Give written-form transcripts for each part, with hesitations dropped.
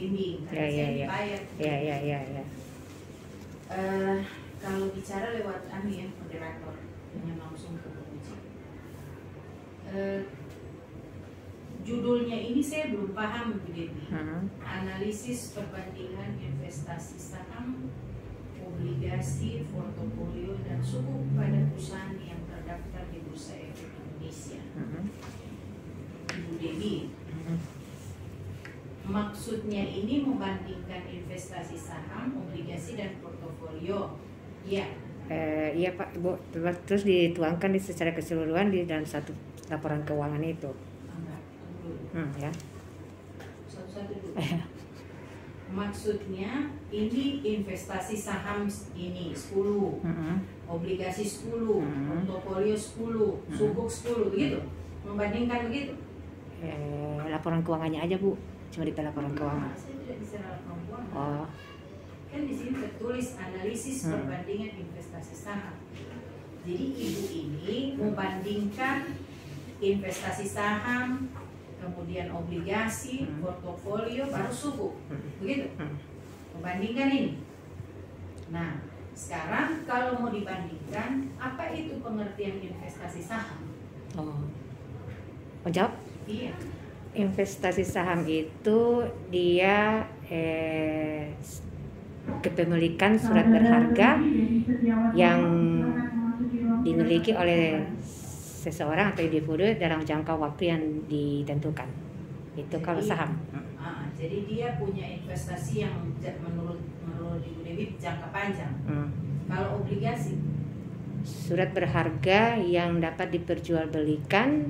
pembimbing, Ya, ya, ya. dibayar. Ya. Kalau bicara lewat moderator dengan langsung ke penguji, judulnya ini saya belum paham, Bu Dewi. Analisis perbandingan investasi saham, obligasi, portofolio dan suku pada perusahaan yang terdaftar di Bursa Efek Indonesia. Bu Dewi, maksudnya ini membandingkan investasi saham, obligasi dan portofolio. Iya. Iya Pak, Bu. Terus dituangkan secara keseluruhan di dalam satu laporan keuangan itu. Ya. Satu-satu dulu. Maksudnya ini investasi saham ini 10, obligasi 10, portofolio 10, sukuk 10, begitu? Membandingkan begitu? Laporan keuangannya aja Bu, cuma di laporan keuangan. Saya tidak bisa laporan keuangan. Oh. Kan di sini tertulis analisis perbandingan investasi saham. Jadi ibu ini membandingkan investasi saham, kemudian obligasi, portofolio, baru suku, begitu? Membandingkan ini. Nah, sekarang kalau mau dibandingkan, apa itu pengertian investasi saham? Jawab? Iya. Investasi saham itu dia kepemilikan surat berharga yang dimiliki oleh seseorang atau individu dalam jangka waktu yang ditentukan. Itu jadi, kalau saham. Jadi dia punya investasi yang menurut Ibu Dewi jangka panjang. Kalau obligasi? Surat berharga yang dapat diperjualbelikan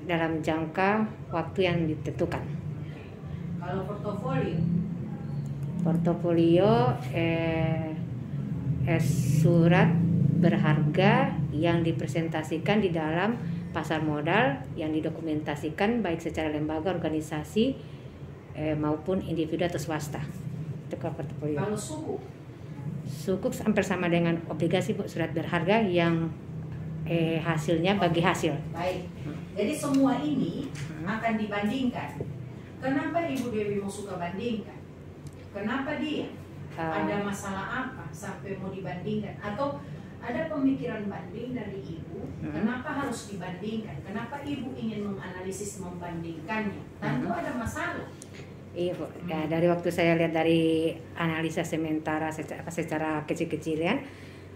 dalam jangka waktu yang ditentukan. Kalau portofolio? Portofolio surat berharga yang dipresentasikan di dalam pasar modal yang didokumentasikan baik secara lembaga, organisasi maupun individu atau swasta. Itu kalau portofolio. Kalau suku? Suku hampir sama dengan obligasi Bu, surat berharga yang hasilnya bagi hasil. Baik. Jadi semua ini akan dibandingkan. Kenapa Ibu Dewi mau suka bandingkan? Kenapa dia? Ada masalah apa sampai mau dibandingkan? Atau ada pemikiran banding dari Ibu? Kenapa harus dibandingkan? Kenapa Ibu ingin menganalisis membandingkannya? Tentu ada masalah. Iya Bu, ya, dari waktu saya lihat dari analisa sementara secara kecil-kecilan,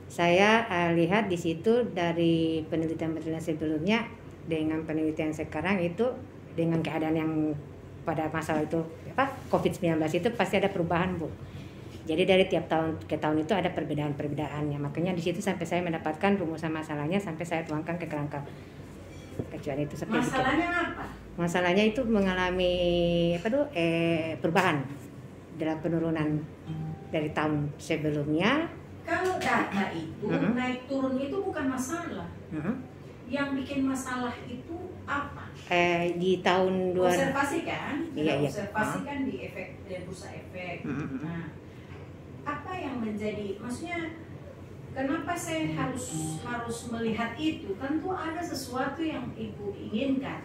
saya lihat di situ dari penelitian-penelitian sebelumnya dengan penelitian sekarang itu dengan keadaan yang pada masalah itu COVID-19 itu pasti ada perubahan Bu. Jadi dari tiap tahun ke tahun itu ada perbedaan-perbedaannya. Makanya di situ sampai saya mendapatkan rumusan masalahnya sampai saya tuangkan ke kerangka kecuali itu seperti masalahnya apa? Masalahnya itu mengalami perubahan dalam penurunan dari tahun sebelumnya. Kalau data itu naik turun itu bukan masalah. Yang bikin masalah itu apa? Di tahun observasi kan? Iya. Observasi kan di bursa efek. Nah, apa yang menjadi, maksudnya kenapa saya harus melihat itu? Tentu ada sesuatu yang Ibu inginkan.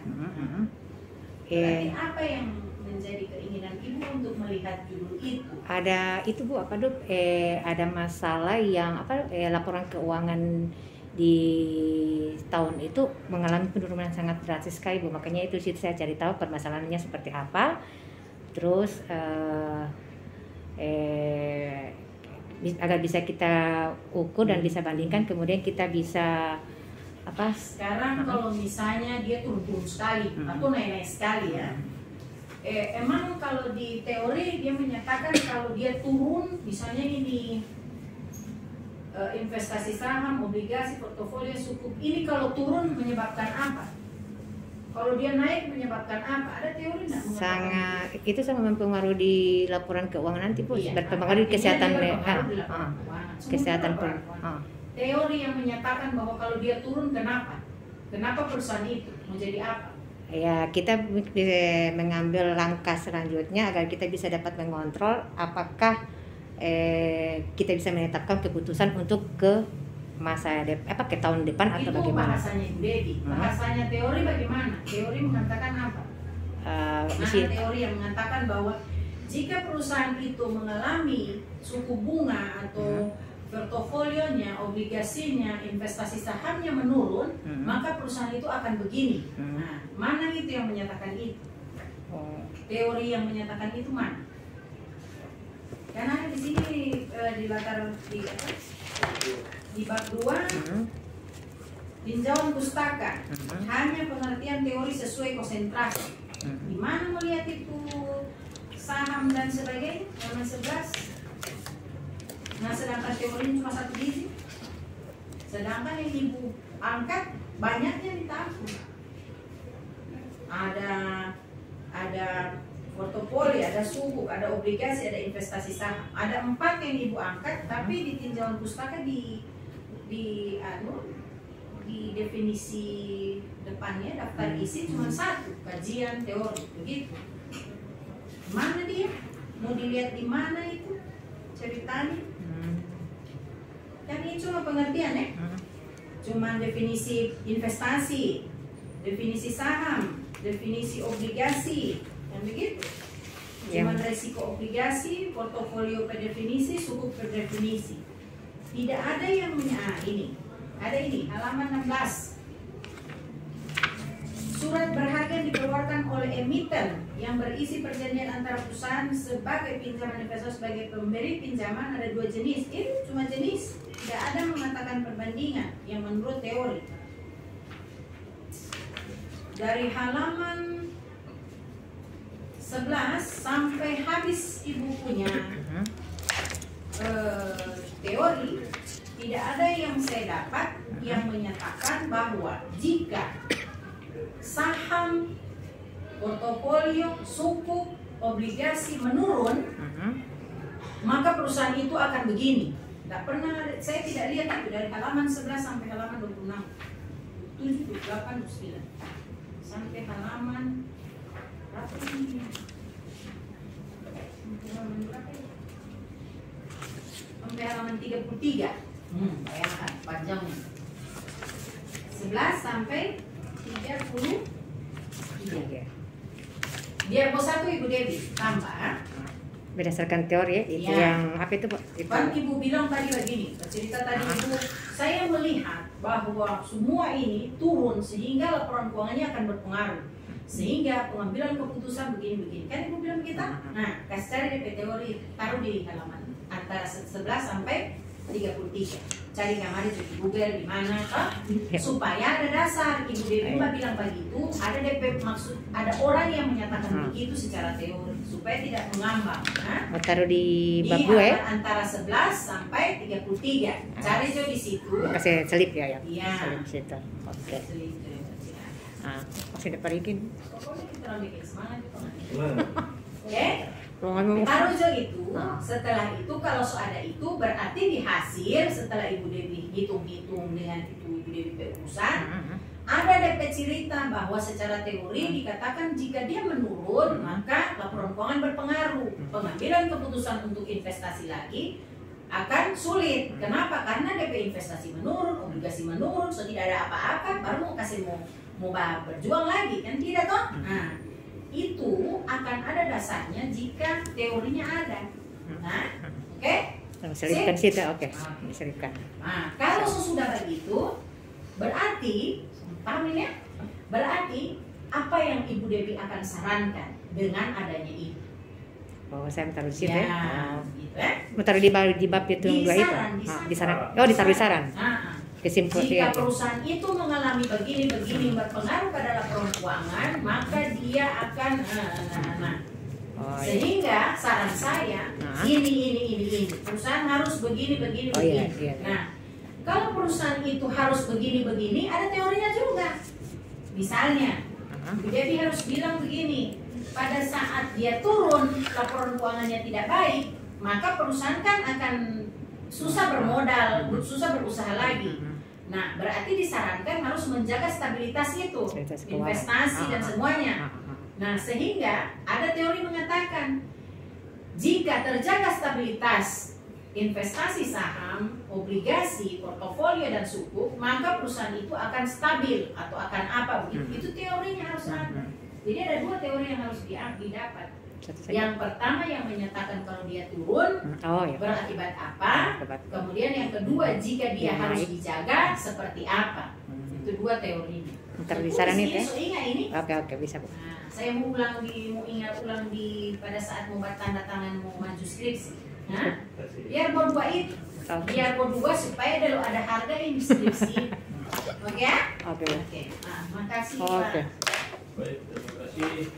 Berarti apa yang menjadi keinginan Ibu untuk melihat judul itu? Ada itu Bu, ada masalah yang laporan keuangan di tahun itu mengalami penurunan sangat drastis sekali Bu. Makanya itu saya cari tahu permasalahannya seperti apa. Terus agar bisa kita ukur dan bisa bandingkan, kemudian kita bisa sekarang kalau misalnya dia turun sekali atau naik sekali ya, emang kalau di teori dia menyatakan kalau dia turun misalnya ini investasi saham, obligasi, portofolio, sukuk ini kalau turun menyebabkan apa? Kalau dia naik menyebabkan apa? Ada teori nggak? Sangat, itu sangat mempengaruhi di laporan keuangan nanti Bu. Iya, berpengaruh di kesehatan kesehatan. Teori yang menyatakan bahwa kalau dia turun kenapa? Kenapa perusahaan itu menjadi apa? Ya, kita bisa mengambil langkah selanjutnya agar kita bisa dapat mengontrol apakah kita bisa menetapkan keputusan untuk ke masa ke tahun depan atau bagaimana? Itu bahasanya Ibu Dewi. Bahasanya teori bagaimana? Teori mengatakan apa? teori yang mengatakan bahwa jika perusahaan itu mengalami suku bunga atau portofolionya, obligasinya, investasi sahamnya menurun, maka perusahaan itu akan begini. Nah, mana itu yang menyatakan itu? Teori yang menyatakan itu mana? Karena ada di sini di latar di bab 2 tinjauan pustaka hanya pengertian teori sesuai konsentrasi. Di mana melihat itu saham dan sebagainya, halaman 11. Nah, sedangkan teori cuma satu biji, sedangkan yang ibu angkat banyaknya ditampung. Ada portofolio, ada sukuk, ada obligasi, ada investasi saham. Ada 4 yang ibu angkat, tapi di tinjauan pustaka di definisi depannya daftar isi cuma 1, kajian teori, begitu. Mana dia? Mau dilihat di mana itu ceritanya? Kan ini cuma pengertian ya, cuma definisi investasi, definisi saham, definisi obligasi, yang begitu. Cuma resiko obligasi, portofolio per definisi, sukuk per definisi. Tidak ada yang ini. Ada ini, halaman 16. Surat berharga dikeluarkan oleh emiten yang berisi perjanjian antara perusahaan sebagai pinjaman investor sebagai pemberi pinjaman. Ada 2 jenis. Ini cuma jenis. Tidak ada mengatakan perbandingan yang menurut teori. Dari halaman 11 sampai habis ibu punya teori, tidak ada yang saya dapat yang menyatakan bahwa jika saham, portofolio, sukuk, obligasi menurun, maka perusahaan itu akan begini. Tidak pernah, saya tidak lihat itu dari halaman 11 sampai halaman 26, 7, 8, 9 sampai halaman berapa ini? Sampai halaman 33. Bayangkan panjangnya. 11 sampai 33. Biar bos 1 Ibu Dewi tambah berdasarkan teori itu yang apa itu Pak? Kan Ibu bilang tadi begini, cerita tadi Ibu, saya melihat bahwa semua ini turun sehingga laporan keuangannya akan berpengaruh, sehingga pengambilan keputusan begini-begini. Kan Ibu bilang kita, nah kasih cari DP teori, taruh di halaman antara 11 sampai 33. Cari kamar itu di Google di mana, supaya ada dasar. Ibu Dewi bilang begitu, ada DP maksud, ada orang yang menyatakan begitu secara teori supaya tidak mengambang. Nah, taruh di bab antara 11 sampai 33. Cari juga di situ. Kasih selip ya. Iya. Selip situ. Oke. Masih ada parikin. Pokoknya kita bikin semangat itu. Oke. Taruh aja itu. Setelah itu kalau ada itu berarti di hasil setelah Ibu Dewi hitung-hitung dengan itu Ibu Dewi urusan, ada DP cerita bahwa secara teori dikatakan jika dia menurun maka laporan keuangan berpengaruh. Pengambilan keputusan untuk investasi lagi akan sulit. Kenapa? Karena DP investasi menurun, obligasi menurun, so tidak ada apa-apa, baru mau berjuang lagi kan tidak toh? Nah, itu akan ada dasarnya jika teorinya ada. Nah, oke? Selipkan situ, oke. Selipkan. Nah, kalau sesudah begitu, berarti, paham ini ya? Berarti apa yang Ibu Dewi akan sarankan dengan adanya itu? Oh, saya taruh situ ya. Gitu ya. Mau taruh di bab itu dua itu. Di saran. Oh, ditaruh di saran. Jika perusahaan itu mengalami begini berpengaruh pada laporan keuangan, maka dia akan sehingga saran saya ini perusahaan harus begini. Nah, kalau perusahaan itu harus begini, ada teorinya juga. Misalnya, jadi harus bilang begini, pada saat dia turun laporan keuangannya tidak baik, maka perusahaan kan akan susah bermodal, susah berusaha lagi. Nah, berarti disarankan harus menjaga stabilitas itu, investasi dan semuanya. Nah, sehingga ada teori mengatakan jika terjaga stabilitas investasi saham, obligasi, portofolio dan sukuk, maka perusahaan itu akan stabil atau akan apa begitu. Itu teorinya harus ada. Jadi ada dua teori yang harus didapat. Satu saja. Yang pertama yang menyatakan kalau dia turun Oh ya. berakibat apa. Kemudian yang kedua jika dia harus dijaga seperti apa. Itu dua teorinya. Ntar disaran itu ya. So ingat ini. Oke bisa Bu. Nah, saya mau ingat ulang pada saat mau buat tanda tangan mau maju skripsi. Nah, biar mau dua itu. Biar mau dua supaya dulu ada harga ini skripsi. Oke ya? Oke. Nah, makasih. Oke. Baik, terima kasih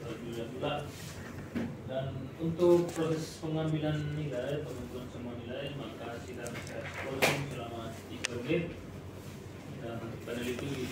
Alhamdulillah. Dan untuk proses pengambilan nilai, penentuan semua nilai, maka sidang saya selama 3 menit dan peneliti